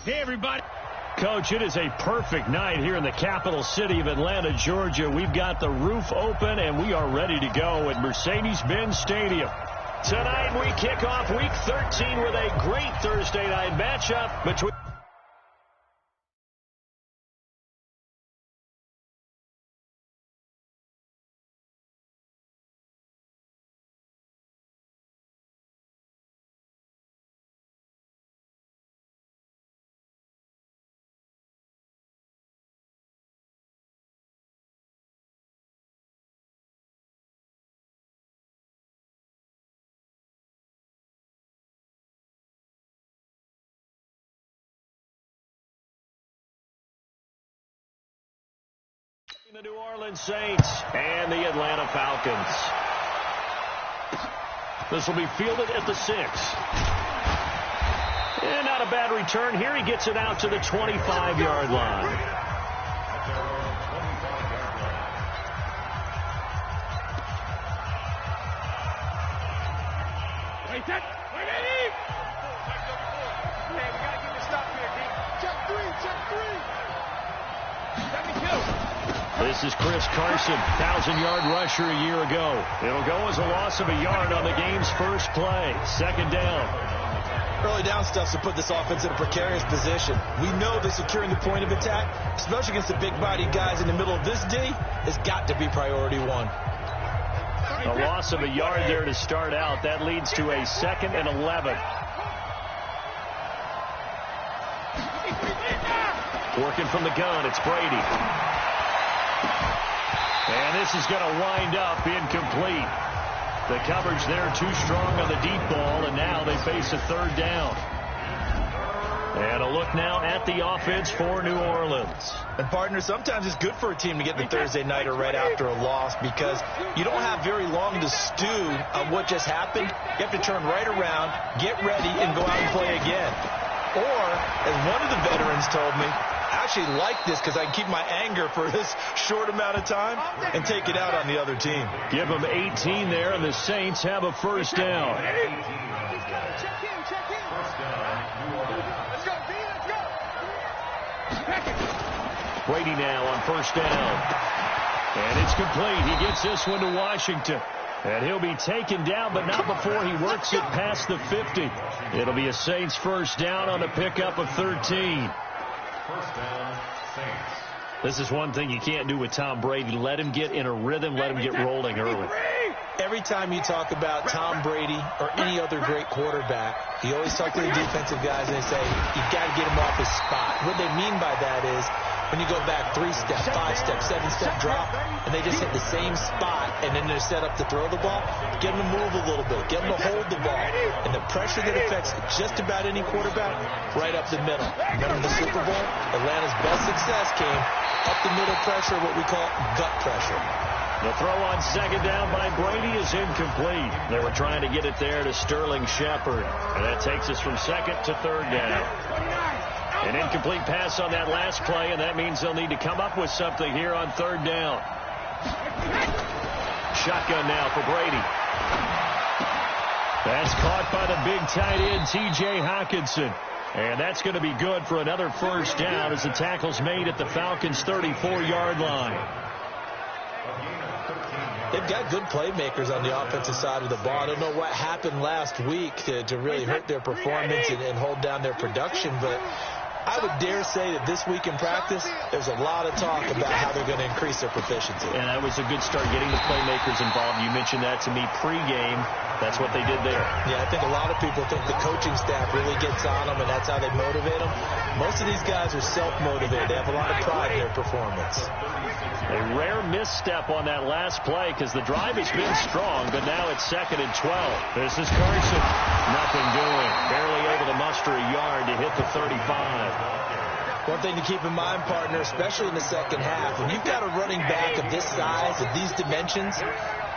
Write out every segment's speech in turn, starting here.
Hey, everybody. Coach, it is a perfect night here in the capital city of Atlanta, Georgia. We've got the roof open, and we are ready to go at Mercedes-Benz Stadium. Tonight, we kick off Week 13 with a great Thursday night matchup between... the New Orleans Saints and the Atlanta Falcons. This will be fielded at the 6. And not a bad return here. He gets it out to the 25-yard line. Wait, that. Wait, Eddie! Hey, we got to get this stop here, D. Check 3, check 3. Let me kill. This is Chris Carson, 1,000-yard rusher a year ago. It'll go as a loss of a yard on the game's first play. Second down. Early down stuff to put this offense in a precarious position. We know that securing the point of attack, especially against the big-bodied guys in the middle of this D, has got to be priority one. A loss of a yard there to start out. That leads to a 2nd and 11. Working from the gun, it's Brady. And this is going to wind up incomplete. The coverage there too strong on the deep ball, and now they face a 3rd down. And a look now at the offense for New Orleans. And, partner, sometimes it's good for a team to get the Thursday nighter right after a loss because you don't have very long to stew on what just happened. You have to turn right around, get ready, and go out and play again. Or, as one of the veterans told me, I actually like this because I can keep my anger for this short amount of time and take it out on the other team. Give them 18 there, and the Saints have a 1st down. Check in, check in. Let's go, D, let's go. Brady now on 1st down. And it's complete. He gets this one to Washington. And he'll be taken down, but not before he works it past the 50. It'll be a Saints 1st down on a pickup of 13. First down, Saints. This is one thing you can't do with Tom Brady. Let him get in a rhythm. Let him get rolling early. Every time you talk about Tom Brady or any other great quarterback, you always talk to the defensive guys and they say, you've got to get him off his spot. What they mean by that is when you go back 3-step, 5-step, 7-step drop, and they just hit the same spot, and then they're set up to throw the ball, get them to move a little bit, get them to hold the ball. And the pressure that affects just about any quarterback, right up the middle. Remember the Super Bowl? Atlanta's best success came up the middle pressure, what we call gut pressure. The throw on 2nd down by Brady is incomplete. They were trying to get it there to Sterling Shepard. And that takes us from 2nd to 3rd down. An incomplete pass on that last play, and that means they'll need to come up with something here on 3rd down. Shotgun now for Brady. That's caught by the big tight end, T.J. Hockenson. And that's going to be good for another 1st down as the tackle's made at the Falcons' 34-yard line. They've got good playmakers on the offensive side of the ball. I don't know what happened last week to really hurt their performance and hold down their production, but I would dare say that this week in practice, there's a lot of talk about how they're going to increase their proficiency. And that was a good start, getting the playmakers involved. You mentioned that to me pregame. That's what they did there. Yeah, I think a lot of people think the coaching staff really gets on them, and that's how they motivate them. Most of these guys are self-motivated. They have a lot of pride in their performance. A rare misstep on that last play because the drive has been strong, but now it's 2nd and 12. This is Carson. Nothing doing. Barely able to muster a yard to hit the 35. One thing to keep in mind, partner, especially in the second half, when you've got a running back of this size, of these dimensions,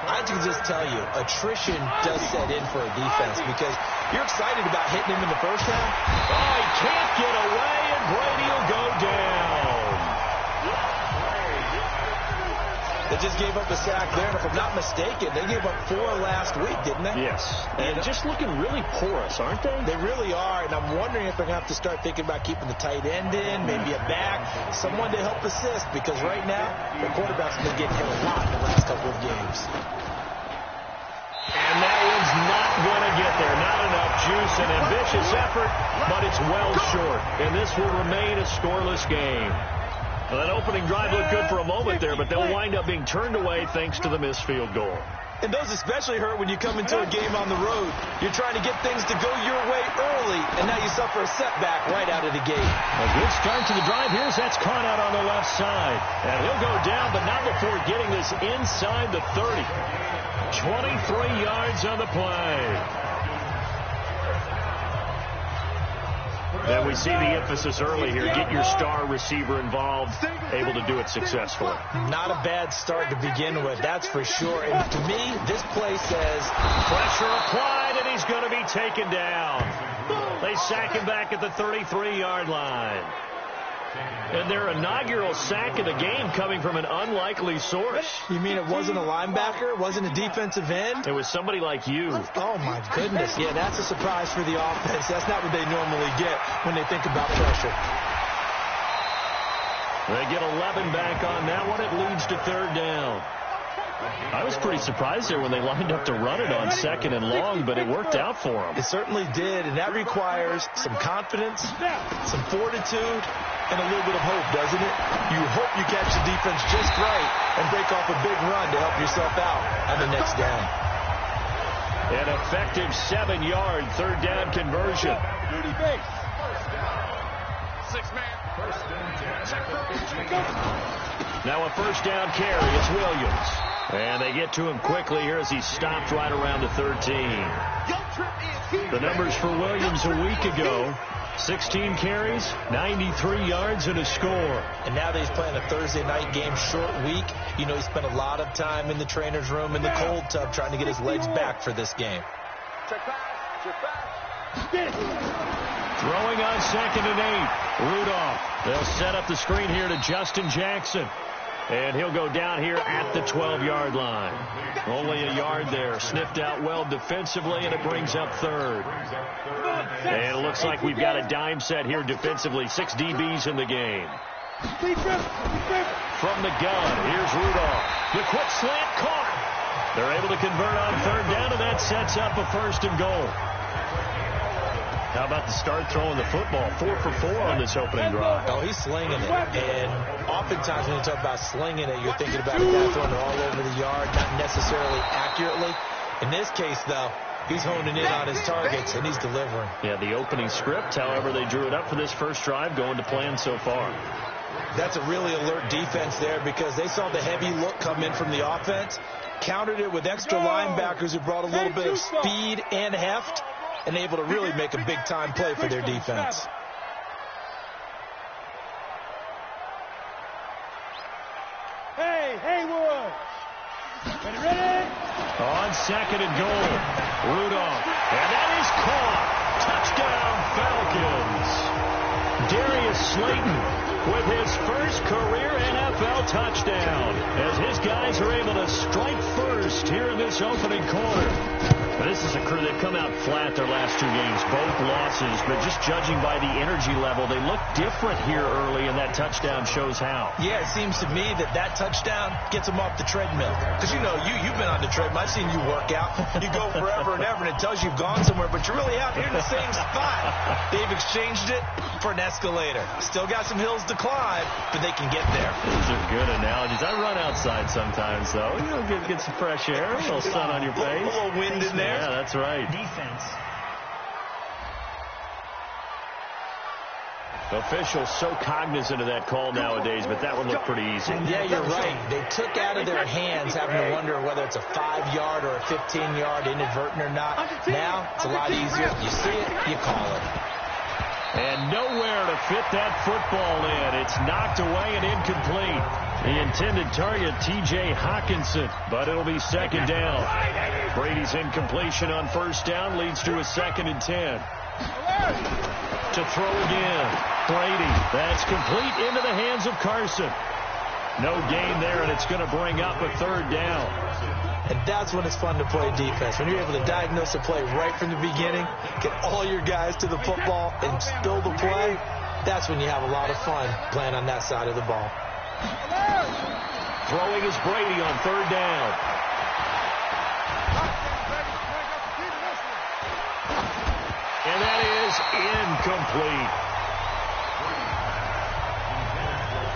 I can just tell you, attrition does set in for a defense because you're excited about hitting him in the first round. Oh, he can't get away, and Brady will go down. They just gave up a sack there, and if I'm not mistaken, they gave up 4 last week, didn't they? Yes. And just looking really porous, aren't they? They really are, and I'm wondering if they're going to have to start thinking about keeping the tight end in, maybe a back, someone to help assist, because right now, their quarterback's been getting hit a lot in the last couple of games. And that one's not going to get there. Not enough juice, an ambitious effort, but it's well short. And this will remain a scoreless game. Well, that opening drive looked good for a moment there, but they'll wind up being turned away thanks to the missed field goal. And those especially hurt when you come into a game on the road. You're trying to get things to go your way early, and now you suffer a setback right out of the gate. A good start to the drive. Here's that's caught out on the left side. And he'll go down, but not before getting this inside the 30. 23 yards on the play. And we see the emphasis early here. Get your star receiver involved, able to do it successfully. Not a bad start to begin with, that's for sure. And to me, this play says pressure applied, and he's going to be taken down. They sack him back at the 33-yard line. And their inaugural sack of the game coming from an unlikely source. You mean it wasn't a linebacker? It wasn't a defensive end? It was somebody like you. Oh, my goodness. Yeah, that's a surprise for the offense. That's not what they normally get when they think about pressure. They get 11 back on that one. It leads to 3rd down. I was pretty surprised there when they lined up to run it on 2nd and long, but it worked out for them. It certainly did, and that requires some confidence, some fortitude, and a little bit of hope, doesn't it? You hope you catch the defense just right and break off a big run to help yourself out on the next down. An effective 7-yard 3rd down conversion. Now a 1st down carry. It's Williams. And they get to him quickly here as he stopped right around the 13. The numbers for Williams a week ago. 16 carries, 93 yards, and a score. And now that he's playing a Thursday night game, short week, you know he spent a lot of time in the trainer's room, in the cold tub, trying to get his legs back for this game. Throwing on 2nd and 8. Rudolph. They'll set up the screen here to Justin Jackson. And he'll go down here at the 12-yard line. Only a yard there. Sniffed out well defensively, and it brings up 3rd. And it looks like we've got a dime set here defensively. 6 DBs in the game. From the gun, here's Rudolph. The quick slant caught. They're able to convert on 3rd down, and that sets up a 1st and goal. How about the start throwing the football? 4 for 4 on this opening drive. Oh, he's slinging it. And oftentimes when you talk about slinging it, you're thinking about a guy throwing it all over the yard, not necessarily accurately. In this case, though, he's honing in on his targets, and he's delivering. Yeah, the opening script, however, they drew it up for this first drive, going to plan so far. That's a really alert defense there because they saw the heavy look come in from the offense, countered it with extra linebackers who brought a little bit of speed and heft, and able to really make a big-time play for their defense. Hey, Haywood! Ready? On 2nd and goal, Rudolph. And that is caught. Touchdown, Falcons. Darius Slayton with his first career NFL touchdown as his guys are able to strike first here in this opening quarter. Now, this is a crew that come out flat their last 2 games, both losses, but just judging by the energy level, they look different here early, and that touchdown shows how. Yeah, it seems to me that touchdown gets them off the treadmill. Because, you know, you've been on the treadmill. I've seen you work out. You go forever and ever, and it tells you you've gone somewhere, but you're really out here in the same spot. They've exchanged it for an escalator. Still got some hills to climb, but they can get there. Those are good analogies. I run outside sometimes, though. You know, get some fresh air, a little sun on your face. A little wind in there. Yeah, that's right. Defense. Officials so cognizant of that call nowadays, but that one looked pretty easy. Yeah, you're right. They took out of their hands having to wonder whether it's a 5-yard or a 15-yard inadvertent or not. Now, it's a lot easier. You see it, you call it. And nowhere to fit that football in. It's knocked away and incomplete. The intended target, T.J. Hawkinson, but it'll be 2nd down. Brady's incompletion on 1st down leads to a 2nd and 10. To throw again. Brady, that's complete into the hands of Carson. No gain there, and it's going to bring up a third down. And that's when it's fun to play defense. When you're able to diagnose a play right from the beginning, get all your guys to the football, and spill the play, that's when you have a lot of fun playing on that side of the ball. Throwing is Brady on third down. And that is incomplete.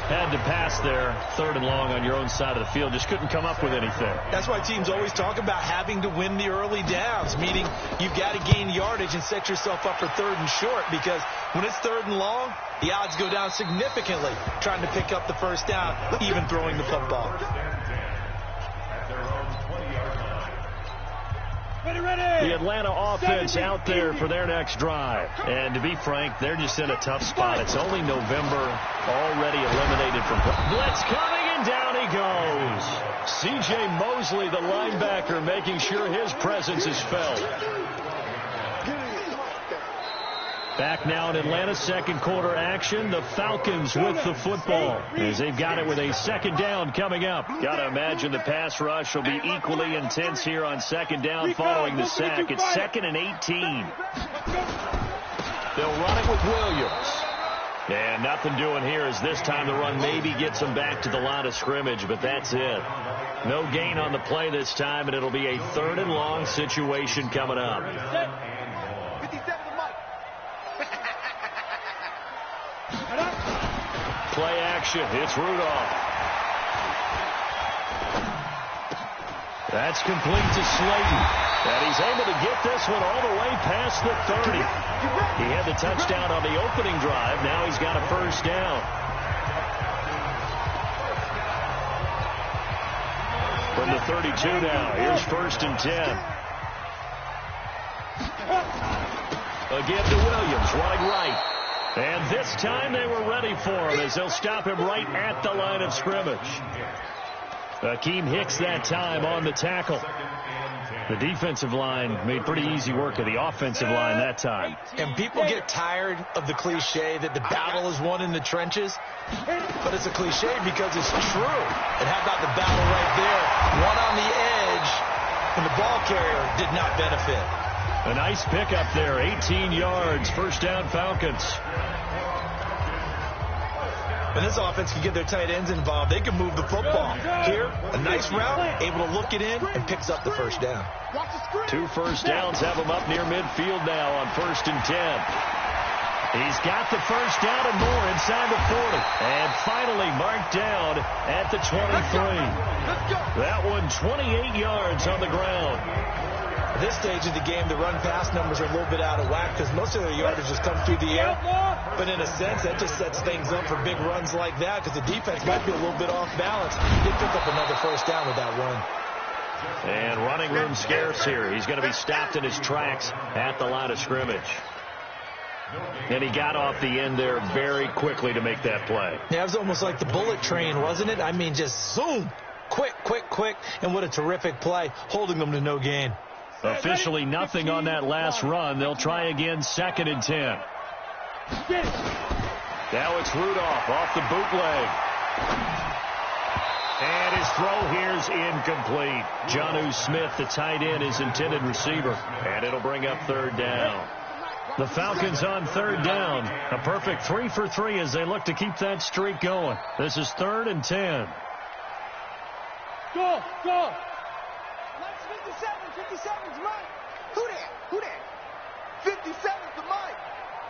Had to pass there, third and long on your own side of the field. Just couldn't come up with anything. That's why teams always talk about having to win the early downs, meaning you've got to gain yardage and set yourself up for third and short, because when it's third and long, the odds go down significantly trying to pick up the first down, even throwing the football. The Atlanta offense out there for their next drive. And to be frank, they're just in a tough spot. It's only November, already eliminated from blitz coming, and down he goes. C.J. Mosley, the linebacker, making sure his presence is felt. Back now in Atlanta's second quarter action. The Falcons with the football as they've got it with a second down coming up. Got to imagine the pass rush will be equally intense here on second down following the sack. It's 2nd and 18. They'll run it with Williams. And nothing doing here as this time the run maybe gets them back to the line of scrimmage, but that's it. No gain on the play this time, and it'll be a third and long situation coming up. Play action. It's Rudolph. That's complete to Slayton. And he's able to get this one all the way past the 30. He had the touchdown on the opening drive. Now he's got a first down. From the 32 now. Here's 1st and 10. Again to Williams, running right. And this time they were ready for him as they'll stop him right at the line of scrimmage. Akeem Hicks that time on the tackle. The defensive line made pretty easy work of the offensive line that time. And people get tired of the cliche that the battle is won in the trenches. But it's a cliche because it's true. And how about the battle right there? One on the edge, and the ball carrier did not benefit. A nice pickup there, 18 yards, first down Falcons. When this offense can get their tight ends involved, they can move the football. Here, a nice route, able to look it in, and picks up the first down. 2 first downs have him up near midfield now on 1st and 10. He's got the first down and more inside the 40. And finally marked down at the 23. That one 28 yards on the ground. At this stage of the game, the run-pass numbers are a little bit out of whack because most of their yardage has come through the air. But in a sense, that just sets things up for big runs like that because the defense might be a little bit off balance. They pick up another first down with that run. And running room scarce here. He's going to be stopped in his tracks at the line of scrimmage. And he got off the end there very quickly to make that play. Yeah, it was almost like the bullet train, wasn't it? I mean, just zoom. Quick, quick, quick. And what a terrific play, holding them to no gain. Officially nothing on that last run. They'll try again, 2nd and 10. Now it's Rudolph off the bootleg. And his throw here's incomplete. Jonnu Smith, the tight end, his intended receiver. And it'll bring up third down. The Falcons on third down. A perfect 3 for 3 as they look to keep that streak going. This is 3rd and 10. Go, go. 57's Mike. Who that? Who that? 57's the Mike.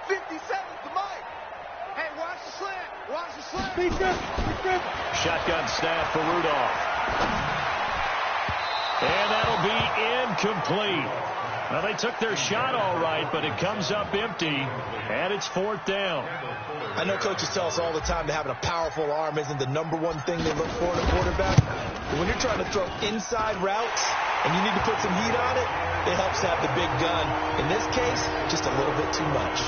57's the Mike. Hey, watch the slant. Watch the slant. Be good. Shotgun snap for Rudolph. And that'll be incomplete. Well, they took their shot all right, but it comes up empty, and it's 4th down. I know coaches tell us all the time that having a powerful arm isn't the #1 thing they look for in a quarterback. But when you're trying to throw inside routes and you need to put some heat on it, it helps to have the big gun. In this case, just a little bit too much.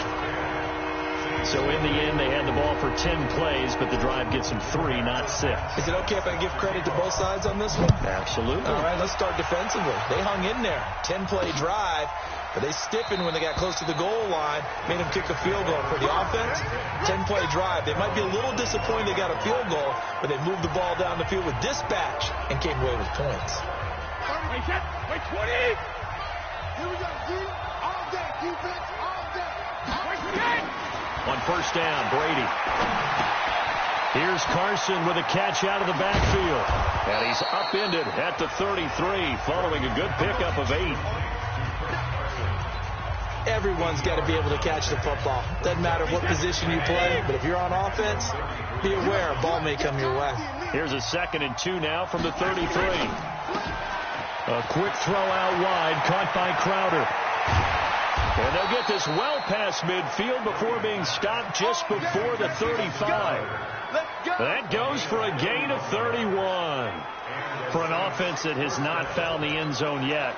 So in the end, they had the ball for 10 plays, but the drive gets them 3, not 6. Is it okay if I give credit to both sides on this one? Absolutely. All right, let's start defensively. They hung in there. 10-play drive. But they stiffened when they got close to the goal line, made them kick a field goal. For the offense, 10-play drive. They might be a little disappointed they got a field goal, but they moved the ball down the field with dispatch and came away with points. Wait, 20! Here we go, D. All day, defense, all day. On first down, Brady. Here's Carson with a catch out of the backfield. And he's upended at the 33, following a good pickup of 8. Everyone's got to be able to catch the football. Doesn't matter what position you play, but if you're on offense, be aware a ball may come your way. Here's a 2nd and 2 now from the 33. A quick throw out wide, caught by Crowder. And they'll get this well past midfield before being stopped just before the 35. That goes for a gain of 31. For an offense that has not found the end zone yet,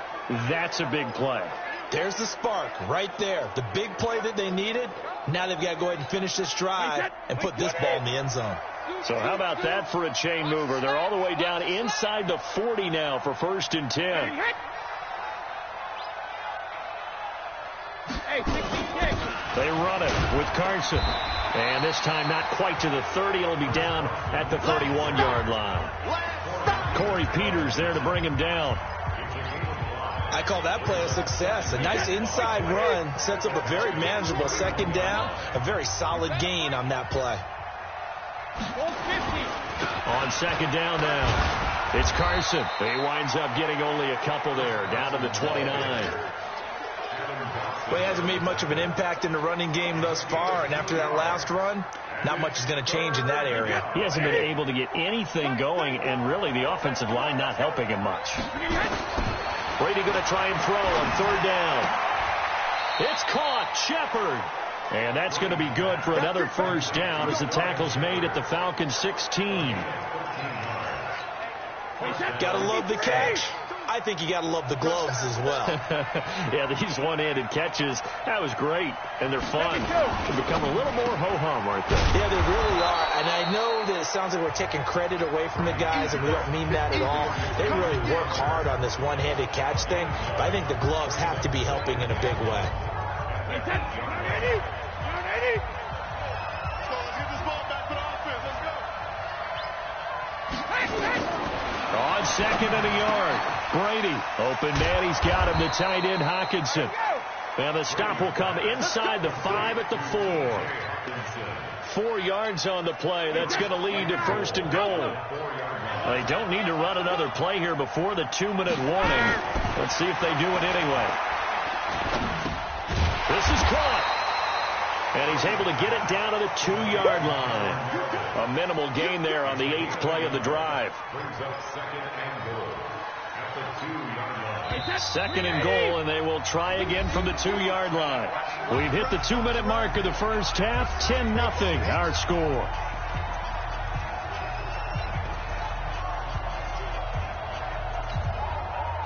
that's a big play. There's the spark right there. The big play that they needed. Now they've got to go ahead and finish this drive and put this ball in the end zone. So how about that for a chain mover? They're all the way down inside the 40 now for 1st and 10. They run it with Carson. And this time not quite to the 30. It'll be down at the 31-yard line. Corey Peters there to bring him down. I call that play a success. A nice inside run sets up a very manageable 2nd down. A very solid gain on that play. On 2nd down now, it's Carson. He winds up getting only a couple there, down to the 29. Well, he hasn't made much of an impact in the running game thus far, and after that last run, not much is going to change in that area. He hasn't been able to get anything going, and really the offensive line not helping him much. Brady going to try and throw on 3rd down. It's caught. Shepard. And that's going to be good for another 1st down as the tackle's made at the Falcons 16. Got to love the catch. I think you got to love the gloves as well. Yeah, these one-handed catches, that was great, and they're fun. They become a little more ho-hum, aren't they? Yeah, they really are, and I know that it sounds like we're taking credit away from the guys, and we don't mean that at all. They really work hard on this one-handed catch thing, but I think the gloves have to be helping in a big way. On 2nd and a yard, Brady. Open man, he's got him, the tight end, Hockenson. And the stop will come inside the 5 at the 4. 4 yards on the play. That's going to lead to 1st and goal. They don't need to run another play here before the 2-minute warning. Let's see if they do it anyway. This is caught. And he's able to get it down to the 2-yard line. A minimal gain there on the 8th play of the drive. 2nd and goal, and they will try again from the 2-yard line. We've hit the 2-minute mark of the first half. 10-0 our score.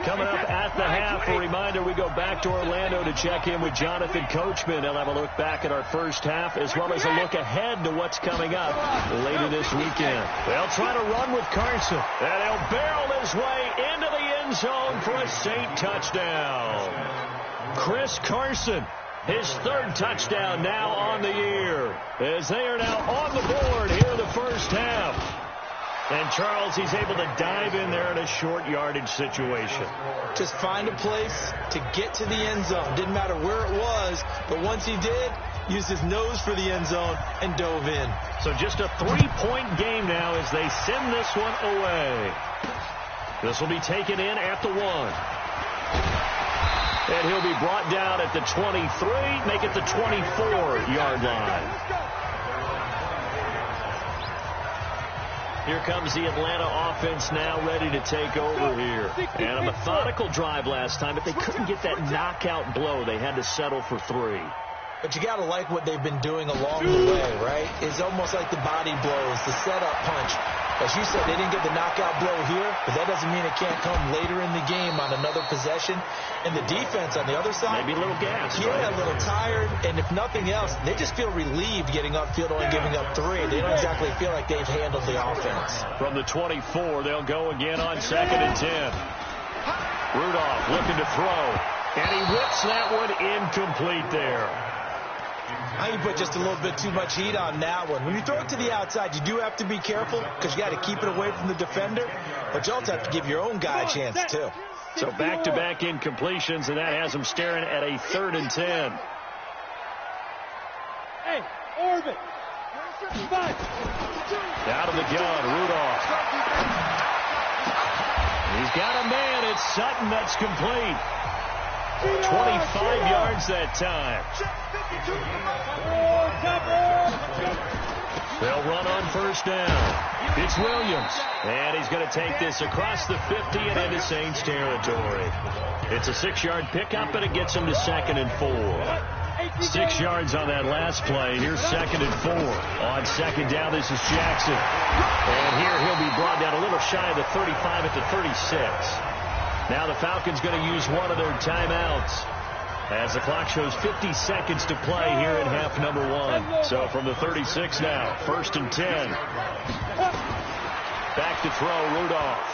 Coming up at the half, a reminder, we go back to Orlando to check in with Jonathan Coachman. He'll have a look back at our first half as well as a look ahead to what's coming up later this weekend. They'll try to run with Carson, and he'll barrel his way into the end zone for a Saint touchdown. Chris Carson, his 3rd touchdown now on the year, as they are now on the board here in the first half. And Charles, he's able to dive in there in a short yardage situation. Just find a place to get to the end zone. Didn't matter where it was, but once he did, used his nose for the end zone and dove in. So just a 3-point game now as they send this one away. This will be taken in at the 1. And he'll be brought down at the 23, make it the 24-yard line. Here comes the Atlanta offense now ready to take over here. And a methodical drive last time, but they couldn't get that knockout blow. They had to settle for 3. But you got to like what they've been doing along the way, right? It's almost like the body blows, the setup punch. As you said, they didn't get the knockout blow here, but that doesn't mean it can't come later in the game on another possession. And the defense on the other side, maybe a little gassed. Yeah, right? A little tired. And if nothing else, they just feel relieved getting upfield, only giving up 3. They don't exactly feel like they've handled the offense. From the 24, they'll go again on 2nd and 10. Rudolph looking to throw. And he whips that one incomplete there. I think you put just a little bit too much heat on that one. When you throw it to the outside, you do have to be careful because you got to keep it away from the defender, but you also have to give your own guy a chance too. So back-to-back incompletions, and that has him staring at a 3rd and 10. Hey, Orbit. Out of the gun, Rudolph. He's got a man. It's Sutton that's complete. 25 yards that time. They'll run on 1st down. It's Williams. And he's going to take this across the 50 and into Saints territory. It's a 6-yard pickup, and it gets him to 2nd and 4. 6 yards on that last play. Here's 2nd and 4. On 2nd down, this is Jackson. And here he'll be brought down a little shy of the 35 at the 36. Now the Falcons going to use one of their timeouts as the clock shows 50 seconds to play here in half number 1. So from the 36 now, 1st and 10. Back to throw, Rudolph.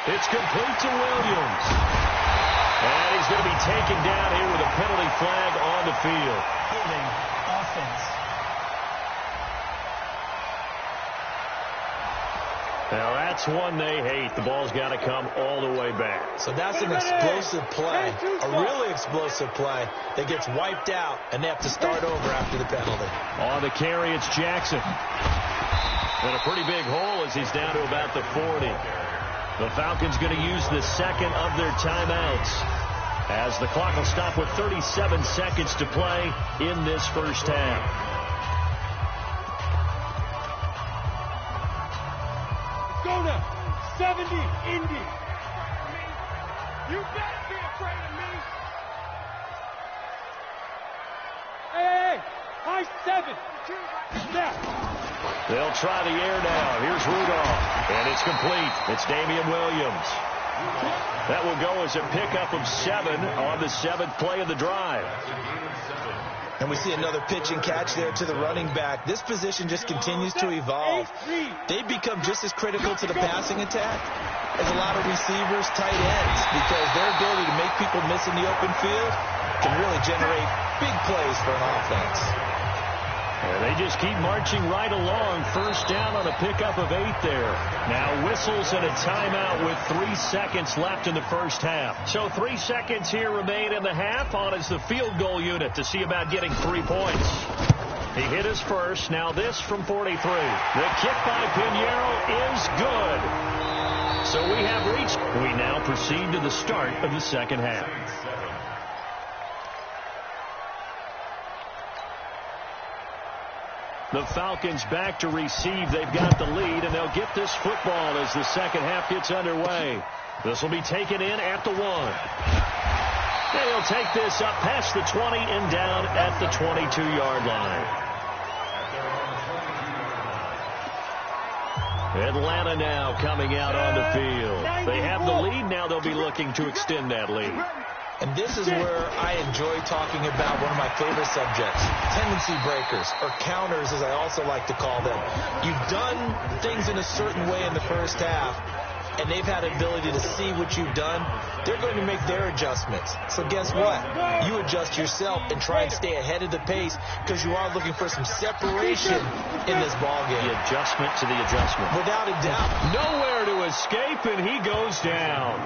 It's complete to Williams. And he's going to be taken down here with a penalty flag on the field. Giving offense. Now that's one they hate. The ball's got to come all the way back. So that's an explosive play, a really explosive play that gets wiped out, and they have to start over after the penalty. On the carry, it's Jackson. And a pretty big hole as he's down to about the 40. The Falcons going to use the 2nd of their timeouts as the clock will stop with 37 seconds to play in this 1st half. Go now. 70, Indy. You better be afraid of me. Hey, high 7. Now. They'll try the air now. Here's Rudolph. And it's complete. It's Damian Williams. That will go as a pickup of 7 on the 7th play of the drive. And we see another pitch and catch there to the running back. This position just continues to evolve. They become just as critical to the passing attack as a lot of receivers, tight ends, because their ability to make people miss in the open field can really generate big plays for an offense. And they just keep marching right along. 1st down on a pickup of 8 there. Now whistles and a timeout with 3 seconds left in the 1st half. So 3 seconds here remain in the half. On is the field goal unit to see about getting 3 points. He hit his first. Now this from 43. The kick by Pinheiro is good. So we have reached. We now proceed to the start of the 2nd half. The Falcons back to receive. They've got the lead, and they'll get this football as the 2nd half gets underway. This will be taken in at the 1. They'll take this up past the 20 and down at the 22-yard line. Atlanta now coming out on the field. They have the lead. Now they'll be looking to extend that lead. And this is where I enjoy talking about one of my favorite subjects, tendency breakers, or counters as I also like to call them. You've done things in a certain way in the 1st half, and they've had the ability to see what you've done. They're going to make their adjustments. So guess what? You adjust yourself and try and stay ahead of the pace because you are looking for some separation in this ballgame. The adjustment to the adjustment. Without a doubt. Nowhere to escape, and he goes down.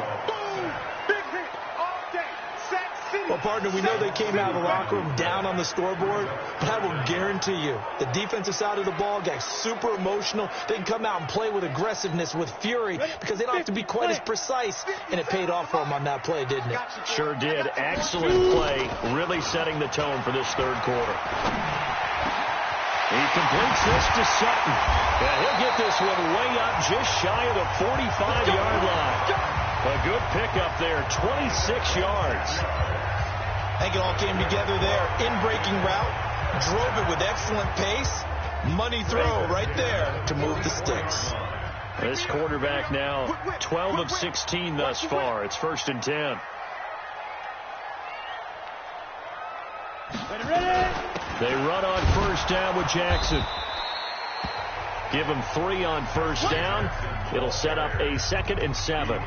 Well, partner, we know they came out of the locker room down on the scoreboard, but I will guarantee you the defensive side of the ball got super emotional. They can come out and play with aggressiveness, with fury, because they don't have to be quite as precise, and it paid off for them on that play, didn't it? Sure did. Excellent play, really setting the tone for this 3rd quarter. He completes this to Sutton. And he'll get this one way up just shy of the 45-yard line. A good pickup there, 26 yards. I think it all came together there. In-breaking route, drove it with excellent pace. Money throw right there to move the sticks. This quarterback now 12 of 16 thus far. It's 1st and 10. They run on 1st down with Jackson. Give him 3 on 1st down. It'll set up a 2nd and 7.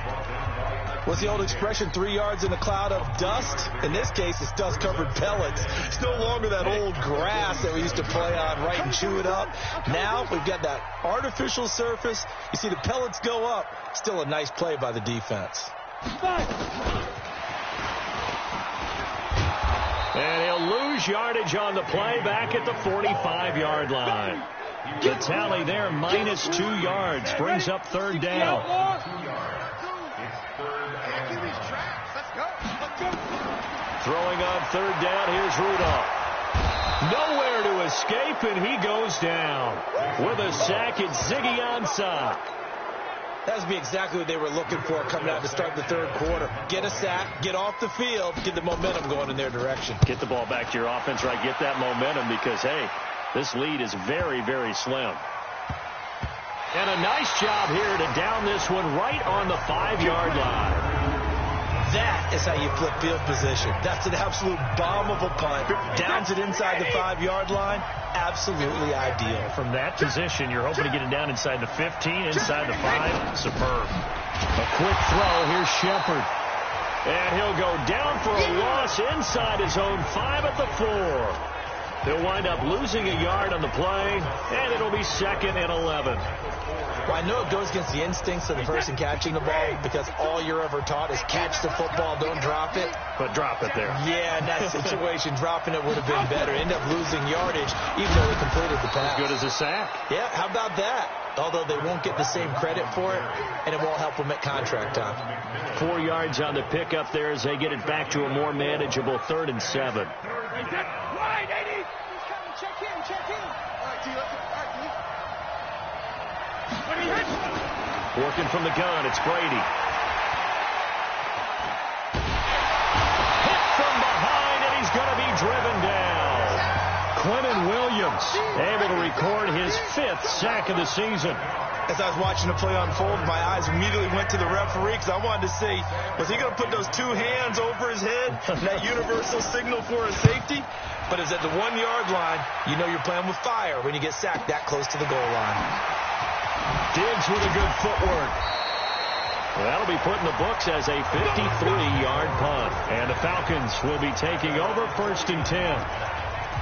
What's the old expression, 3 yards in a cloud of dust? In this case, it's dust-covered pellets. It's no longer that old grass that we used to play on, right, and chew it up. Now we've got that artificial surface. You see the pellets go up. Still a nice play by the defense. And he'll lose yardage on the play back at the 45-yard line. The tally there, minus 2 yards, brings up third down. Throwing on third down, here's Rudolph. Nowhere to escape, and he goes down. With a sack, it's Ziggy Ansah. That would be exactly what they were looking for coming out to start the third quarter. Get a sack, get off the field, get the momentum going in their direction. Get the ball back to your offense, right? Get that momentum because, hey, this lead is very, very slim. And a nice job here to down this one right on the 5-yard line. That is how you flip field position. That's an absolute bomb of a punt. Downs it inside the 5-yard line. Absolutely ideal. From that position, you're hoping to get it down inside the 15, inside the 5. Superb. A quick throw. Here's Shepard. And he'll go down for a loss inside his own 5 at the 4. He'll wind up losing a yard on the play, and it'll be 2nd and 11. Well, I know it goes against the instincts of the person catching the ball because all you're ever taught is catch the football, don't drop it. But drop it there. Yeah, in that situation, dropping it would have been better. End up losing yardage, even though he completed the pass. As good as a sack. Yeah, how about that? Although they won't get the same credit for it, and it won't help them at contract time. 4 yards on the pickup there as they get it back to a more manageable 3rd and 7. Right, 80. Check in. All right, D, let's go. All right, D. Working from the gun, it's Brady. Hit from behind, and he's going to be driven down. Quentin Williams able to record his 5th sack of the season. As I was watching the play unfold, my eyes immediately went to the referee because I wanted to see, was he going to put those 2 hands over his head, that universal signal for a safety? But it's at the 1-yard line. You know you're playing with fire when you get sacked that close to the goal line. Diggs with a good footwork. Well, that'll be put in the books as a 53-yard punt. And the Falcons will be taking over 1st and 10.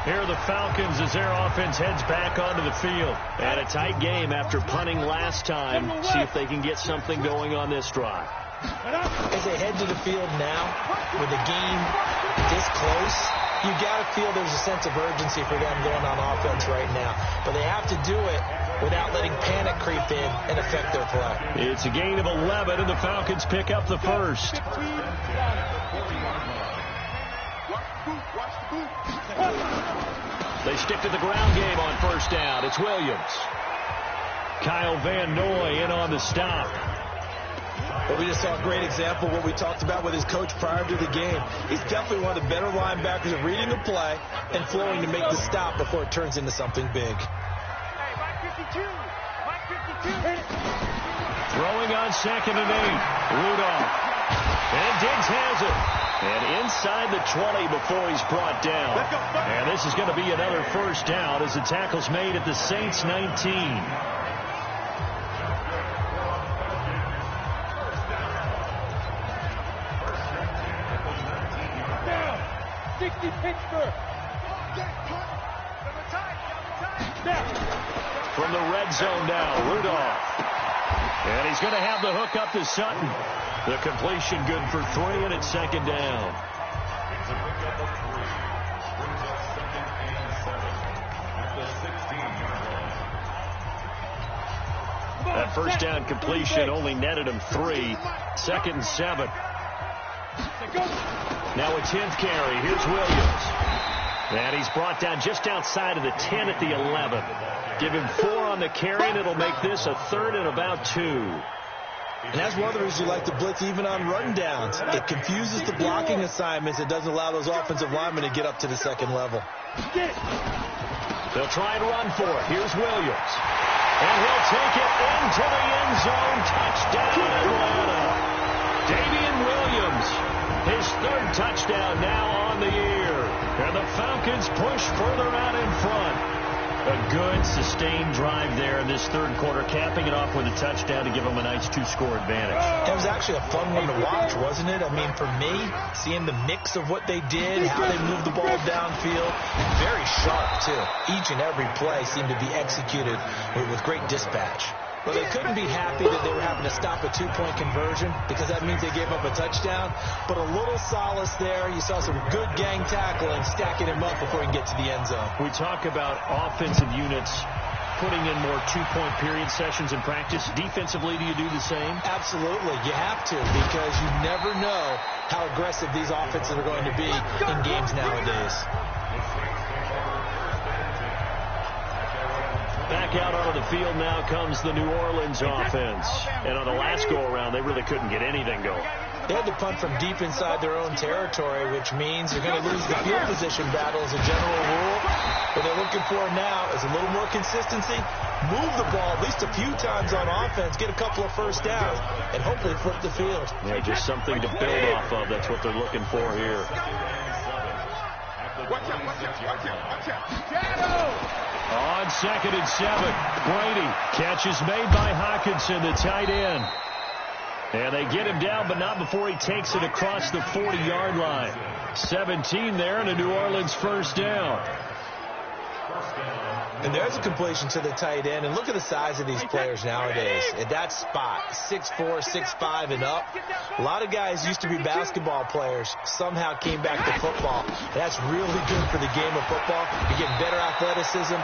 Here are the Falcons as their offense heads back onto the field. And a tight game after punting last time. See if they can get something going on this drive. As they head to the field now, with the game this close, you got to feel there's a sense of urgency for them going on offense right now. But they have to do it without letting panic creep in and affect their play. It's a gain of 11, and the Falcons pick up the first. They stick to the ground game on 1st down. It's Williams. Kyle Van Noy in on the stop. But we just saw a great example of what we talked about with his coach prior to the game. He's definitely one of the better linebackers at reading the play and flowing to make the stop before it turns into something big. Hey, Mike 52. Throwing on 2nd and 8. Rudolph. And Diggs has it. And inside the 20 before he's brought down. And this is going to be another 1st down as the tackle's made at the Saints 19. 60 Pittsburgh. From the red zone now, Rudolph. And he's going to have the hook up to Sutton. The completion good for 3, and it's 2nd down. That 1st down completion only netted him 3. 2nd and 7. Now a 10th carry. Here's Williams. And he's brought down just outside of the 10 at the 11. Give him 4 on the carry, and it'll make this a 3rd and about 2. And that's one of the reasons you like to blitz even on run downs. It confuses the blocking assignments. It doesn't allow those offensive linemen to get up to the 2nd level. They'll try and run for it. Here's Williams. And he'll take it into the end zone. Touchdown, Atlanta. Damian Williams, his 3rd touchdown now on the year. And the Falcons push further out in front. A good, sustained drive there in this third quarter, capping it off with a touchdown to give them a nice 2-score advantage. It was actually a fun one to watch, wasn't it? I mean, for me, seeing the mix of what they did, how they moved the ball downfield, very sharp, too. Each and every play seemed to be executed with great dispatch. Well, they couldn't be happy that they were having to stop a 2-point conversion because that means they gave up a touchdown. But a little solace there. You saw some good gang tackling, stacking him up before he can get to the end zone. We talk about offensive units putting in more 2-point period sessions in practice. Defensively, do you do the same? Absolutely. You have to, because you never know how aggressive these offenses are going to be in games nowadays. Back out onto the field now comes the New Orleans offense. And on the last go-around, they really couldn't get anything going. They had to punt from deep inside their own territory, which means they're going to lose the field position battle as a general rule. What they're looking for now is a little more consistency, move the ball at least a few times on offense, get a couple of first downs, and hopefully flip the field. Yeah, just something to build off of. That's what they're looking for here. Watch out, watch out, watch out, watch out. Shadow! On 2nd and 7, Brady. Catch is made by Hockenson, the tight end. And they get him down, but not before he takes it across the 40-yard line. 17 there, and a New Orleans first down. And there's a completion to the tight end. And look at the size of these players nowadays. At that spot, 6'4", 6'5", and up. A lot of guys used to be basketball players, somehow came back to football. That's really good for the game of football. You're getting better athleticism,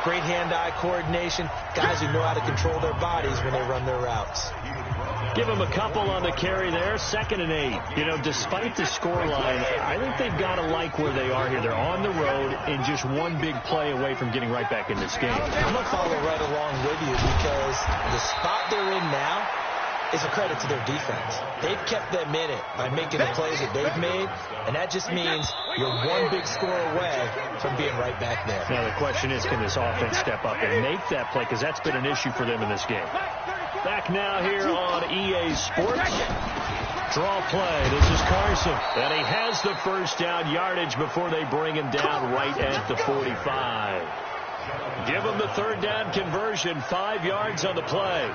great hand-eye coordination, guys who know how to control their bodies when they run their routes. Give them a couple on the carry there. 2nd and 8. You know, despite the scoreline, I think they've got to like where they are here. They're on the road and just one big play away from getting right back in this game. I'm going to follow right along with you because the spot they're in now is a credit to their defense. They've kept them in it by making the plays that they've made, and that just means you're one big score away from being right back there. Now the question is, can this offense step up and make that play? Because that's been an issue for them in this game. Back now here on EA Sports. Draw play. This is Carson. And he has the first down yardage before they bring him down right at the 45. Give him the third down conversion. 5 yards on the play.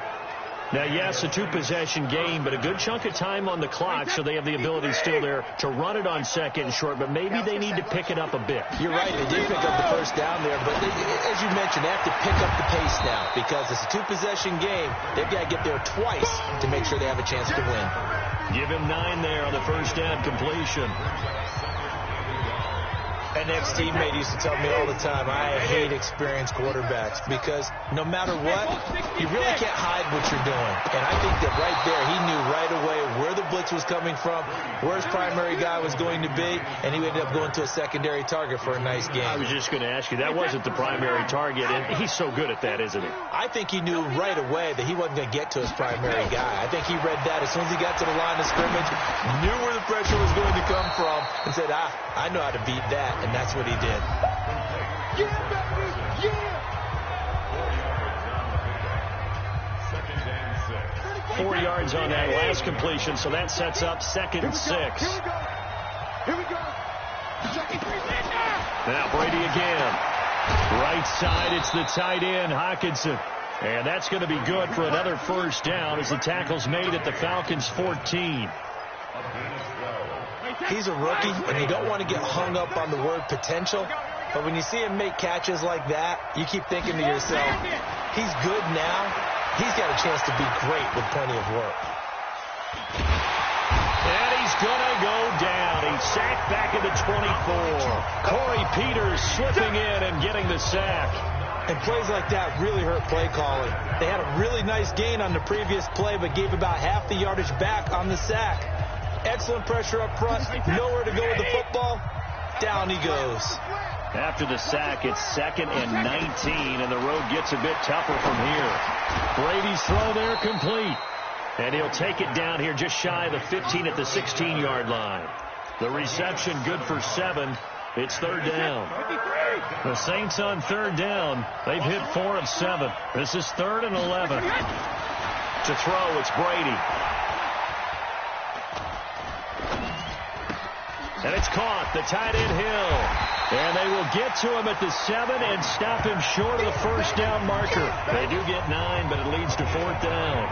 Now, yes, a 2-possession game, but a good chunk of time on the clock, so they have the ability still there to run it on 2nd and short, but maybe they need to pick it up a bit. You're right. They did pick up the first down there, but as you mentioned, they have to pick up the pace now because it's a 2-possession game. They've got to get there twice to make sure they have a chance to win. Give him 9 there on the first down completion. An ex-teammate used to tell me all the time, I hate experienced quarterbacks because no matter what, you really can't hide what you're doing. And I think that right there, he knew right away where the blitz was coming from, where his primary guy was going to be, and he ended up going to a secondary target for a nice game. I was just going to ask you, that wasn't the primary target, and he's so good at that, isn't he? I think he knew right away that he wasn't going to get to his primary guy. I think he read that as soon as he got to the line of scrimmage, knew where the pressure was going to come from, and said, I know how to beat that. And that's what he did. Yeah, baby! Yeah! 4 yards on that last completion, so that sets up 2nd and 6. Here we go. Now Brady again. Right side, it's the tight end, Hockenson. And that's going to be good for another first down as the tackle's made at the Falcons' 14. He's a rookie, and you don't want to get hung up on the word potential. But when you see him make catches like that, you keep thinking to yourself, he's good now. He's got a chance to be great with plenty of work. And he's going to go down. He's sacked back at the 24. Corey Peters slipping in and getting the sack. And plays like that really hurt play calling. They had a really nice gain on the previous play, but gave about half the yardage back on the sack. Excellent pressure up front. Nowhere to go with the football. Down he goes. After the sack, it's 2nd and 19, and the road gets a bit tougher from here. Brady's throw there complete. And he'll take it down here just shy of the 15 at the 16-yard line. The reception good for 7. It's 3rd down. The Saints on 3rd down. They've hit 4 of 7. This is 3rd and 11. To throw, it's Brady. And it's caught. The tight end Hill. And they will get to him at the 7 and stop him short of the first down marker. They do get 9, but it leads to 4th down.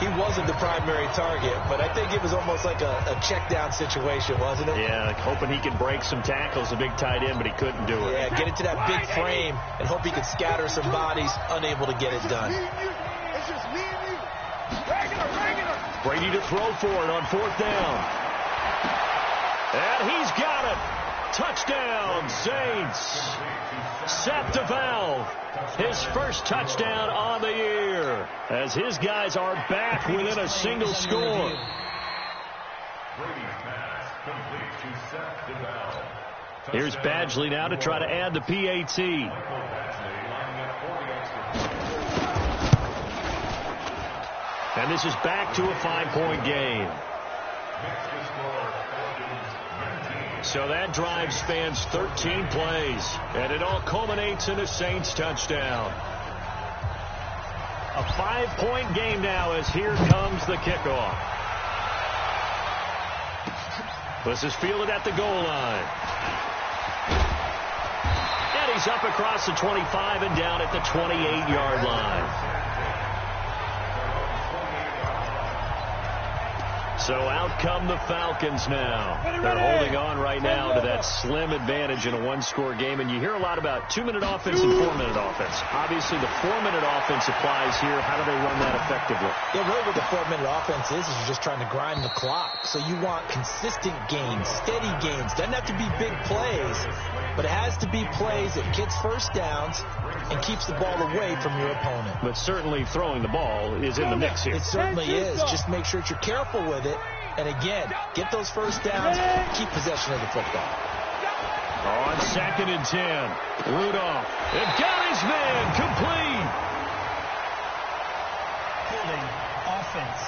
He wasn't the primary target, but I think it was almost like a check down situation, wasn't it? Yeah, hoping he could break some tackles, a big tight end, but he couldn't do it. Yeah, get into that big frame and hope he could scatter some bodies, unable to get it done. It's just me and you. Regular. Brady to throw for it on 4th down. And he's got it. Touchdown, Saints. Seth DeValve, his first touchdown on the year, as his guys are back within a single score. Here's Badgley now to try to add the PAT. And this is back to a 5-point game. So that drive spans 13 plays, and it all culminates in a Saints touchdown. A 5-point game now as here comes the kickoff. This is fielded at the goal line. And he's up across the 25 and down at the 28-yard line. So out come the Falcons now. They're holding on right now to that slim advantage in a one-score game. And you hear a lot about 2-minute offense and 4-minute offense. Obviously, the 4-minute offense applies here. How do they run that effectively? Yeah, really what the 4-minute offense is you're just trying to grind the clock. So you want consistent gains, steady gains. Doesn't have to be big plays, but it has to be plays that gets first downs and keeps the ball away from your opponent. But certainly throwing the ball is in the mix here. It certainly is. Just make sure that you're careful with it. And again, get those first downs, keep possession of the football. On 2nd and 10, Rudolph. It got his man complete. Holding offense.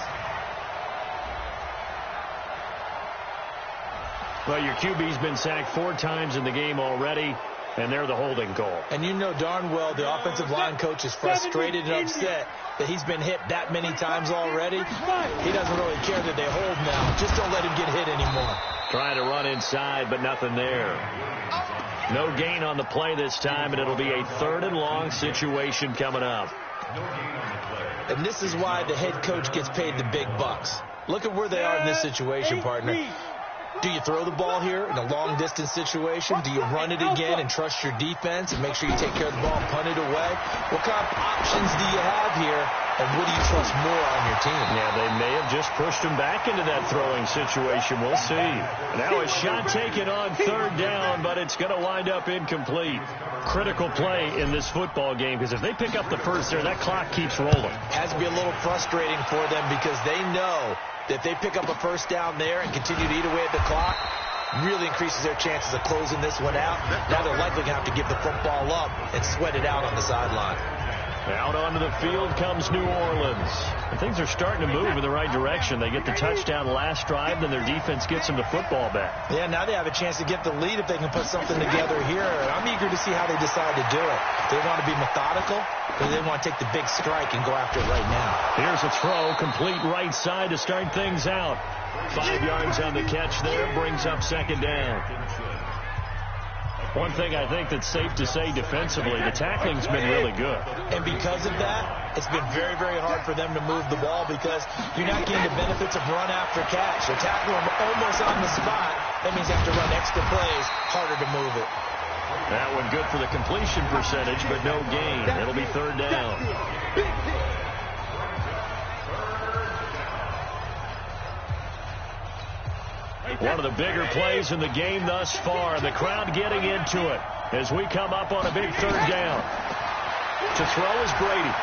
Well, your QB's been sacked 4 times in the game already, and they're the holding call. And you know darn well the offensive line coach is frustrated and upset that he's been hit that many times already. He doesn't really care that they hold now. Just don't let him get hit anymore. Trying to run inside, but nothing there. No gain on the play this time, and it'll be a 3rd and long situation coming up. And this is why the head coach gets paid the big bucks. Look at where they are in this situation, partner. Do you throw the ball here in a long-distance situation? Do you run it again and trust your defense and make sure you take care of the ball and punt it away? What kind of options do you have here, and what do you trust more on your team? Yeah, they may have just pushed him back into that throwing situation. We'll see. Now a shot taken on 3rd down, but it's going to wind up incomplete. Critical play in this football game, because if they pick up the first there, that clock keeps rolling. Has to be a little frustrating for them because they know that if they pick up a first down there and continue to eat away at the clock, really increases their chances of closing this one out. Now they're likely going to have to give the football up and sweat it out on the sideline. Out onto the field comes New Orleans. And things are starting to move in the right direction. They get the touchdown last drive, then their defense gets them the football back. Yeah, now they have a chance to get the lead if they can put something together here. I'm eager to see how they decide to do it. They want to be methodical, or they want to take the big strike and go after it right now. Here's a throw, complete right side to start things out. 5 yards on the catch there, brings up 2nd down. One thing I think that's safe to say defensively, the tackling's been really good. And because of that, it's been very, very hard for them to move the ball because you're not getting the benefits of run after catch. You're tackling them almost on the spot. That means you have to run extra plays, harder to move it. That one good for the completion percentage, but no gain. It'll be 3rd down. One of the bigger plays in the game thus far. The crowd getting into it as we come up on a big 3rd down. To throw is Brady.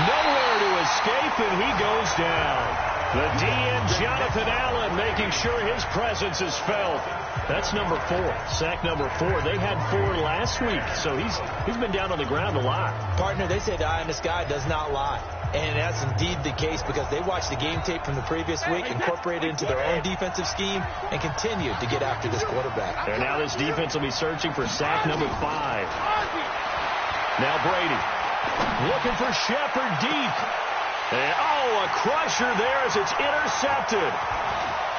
Nowhere to escape, and he goes down. The DN, Jonathan Allen, making sure his presence is felt. That's number 4, sack number 4. They had 4 last week, so he's been down on the ground a lot. Partner, they say the eye in the sky does not lie. And that's indeed the case because they watched the game tape from the previous week, incorporated it into their own defensive scheme, and continued to get after this quarterback. And now this defense will be searching for sack number 5. Now Brady looking for Shepard deep. And, a crusher there as it's intercepted.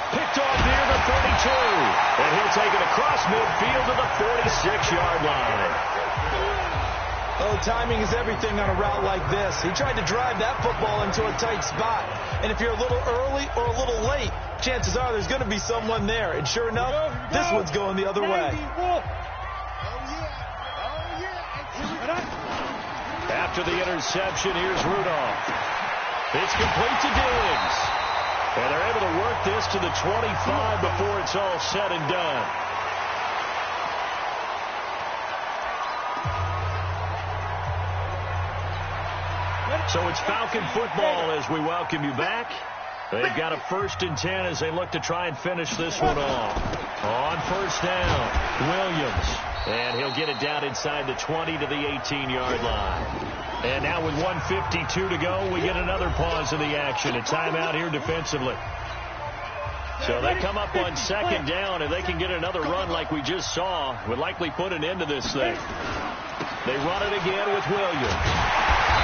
Picked off near the 32. And he'll take it across midfield to the 46-yard line. Oh, timing is everything on a route like this. He tried to drive that football into a tight spot. And if you're a little early or a little late, chances are there's going to be someone there. And sure enough, this one's going the other way. After the interception, here's Rudolph. It's complete to Diggs. And they're able to work this to the 25 before it's all said and done. So it's Falcon football as we welcome you back. They've got a 1st and 10 as they look to try and finish this one off. On 1st down, Williams. And he'll get it down inside the 20 to the 18-yard line. And now with 1:52 to go, we get another pause in the action. A timeout here defensively. So they come up on 2nd down, and they can get another run like we just saw. Would likely put an end to this thing. They run it again with Williams.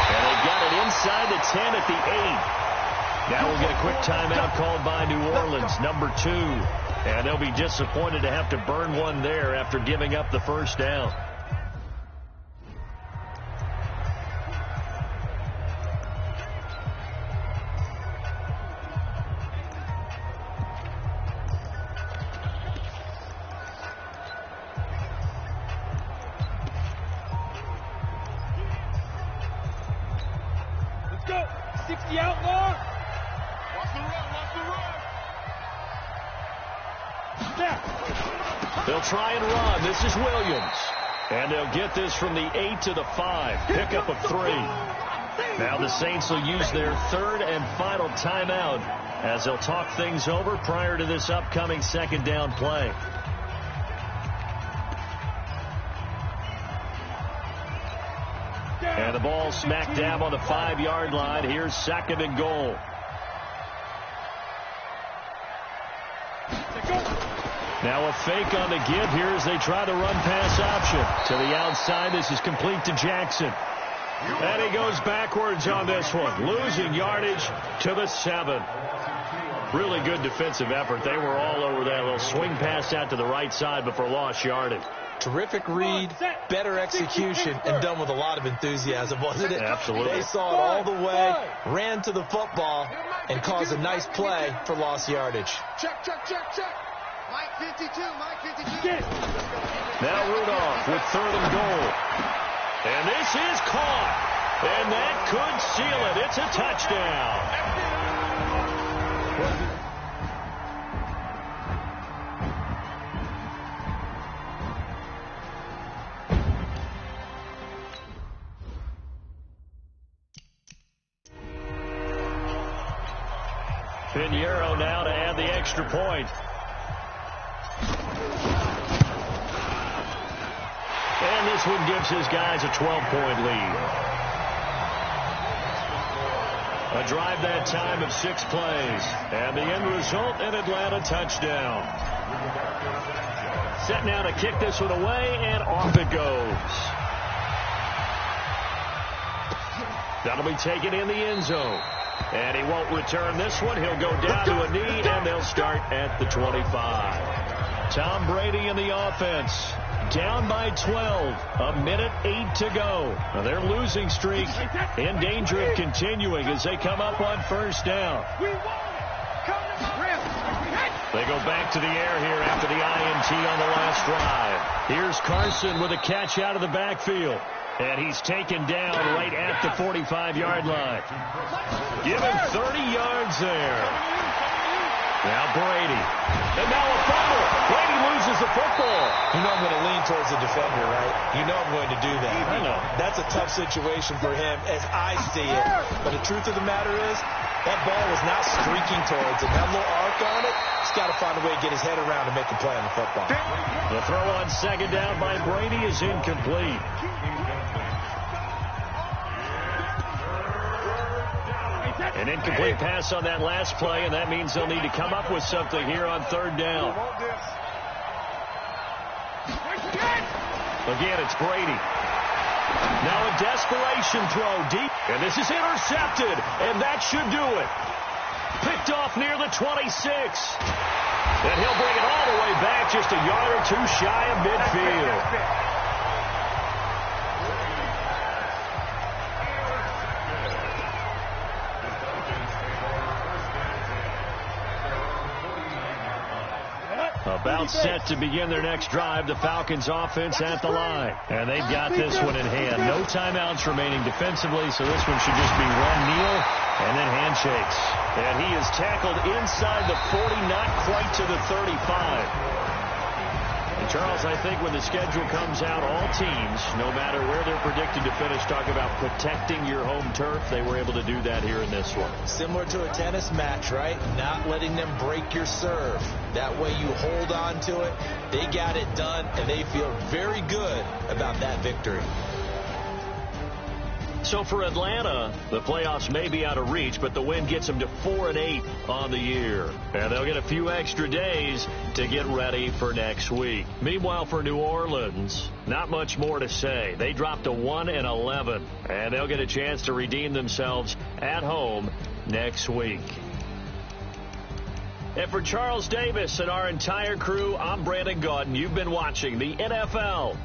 And they've got it inside the 10 at the 8. Now we'll get a quick timeout called by New Orleans, number 2. And they'll be disappointed to have to burn one there after giving up the 1st down. Let's go. 60 out, Lord. Watch the run, watch the run. They'll try and run. This is Williams. And they'll get this from the 8 to the 5. Pickup of 3. Now the Saints will use their 3rd and final timeout as they'll talk things over prior to this upcoming 2nd down play. And the ball smack dab on the 5-yard line. Here's 2nd and goal. Now a fake on the give here as they try the run-pass option. To the outside, this is complete to Jackson. And he goes backwards on this one, losing yardage to the 7. Really good defensive effort. They were all over that little swing pass out to the right side before lost yardage. Terrific read, better execution, and done with a lot of enthusiasm, wasn't it? Absolutely. They saw it all the way, ran to the football, and caused a nice play for lost yardage. Check, check, check, check. Mike 52, Mike 52. Now Rudolph with 3rd and goal. And this is caught. And that could seal it. It's a touchdown. Pinheiro now to add the extra point. And this one gives his guys a 12-point lead. A drive that time of 6 plays. And the end result, an Atlanta touchdown. Set now to kick this one away, and off it goes. That'll be taken in the end zone. And he won't return this one. He'll go down to a knee, and they'll start at the 25. Tom Brady in the offense. Down by 12. A minute 8 to go. Now their losing streak in danger of continuing as they come up on 1st down. They go back to the air here after the INT on the last drive. Here's Carson with a catch out of the backfield. And he's taken down right at the 45-yard line. Give him 30 yards there. Now Brady. And now a fumble. Brady loses the football. You know I'm going to lean towards the defender, right? You know I'm going to do that. I know. That's a tough situation for him as I see it. But the truth of the matter is, that ball was not streaking towards him. That little arc on it, he's got to find a way to get his head around and make a play on the football. The throw on 2nd down by Brady is incomplete. An incomplete pass on that last play, and that means they'll need to come up with something here on 3rd down. Again, it's Brady. Now a desperation throw deep, and this is intercepted, and that should do it. Picked off near the 26. And he'll bring it all the way back just a yard or two shy of midfield. About set to begin their next drive, the Falcons offense at the line. And they've got this one in hand. No timeouts remaining defensively, so this one should just be run kneel and then handshakes. And he is tackled inside the 40, not quite to the 35. And Charles, I think when the schedule comes out, all teams, no matter where they're predicted to finish, talk about protecting your home turf. They were able to do that here in this one. Similar to a tennis match, right? Not letting them break your serve. That way you hold on to it. They got it done, and they feel very good about that victory. So for Atlanta, the playoffs may be out of reach, but the win gets them to 4-8 on the year. And they'll get a few extra days to get ready for next week. Meanwhile, for New Orleans, not much more to say. They dropped to 1-11, and they'll get a chance to redeem themselves at home next week. And for Charles Davis and our entire crew, I'm Brandon Gaudin. You've been watching the NFL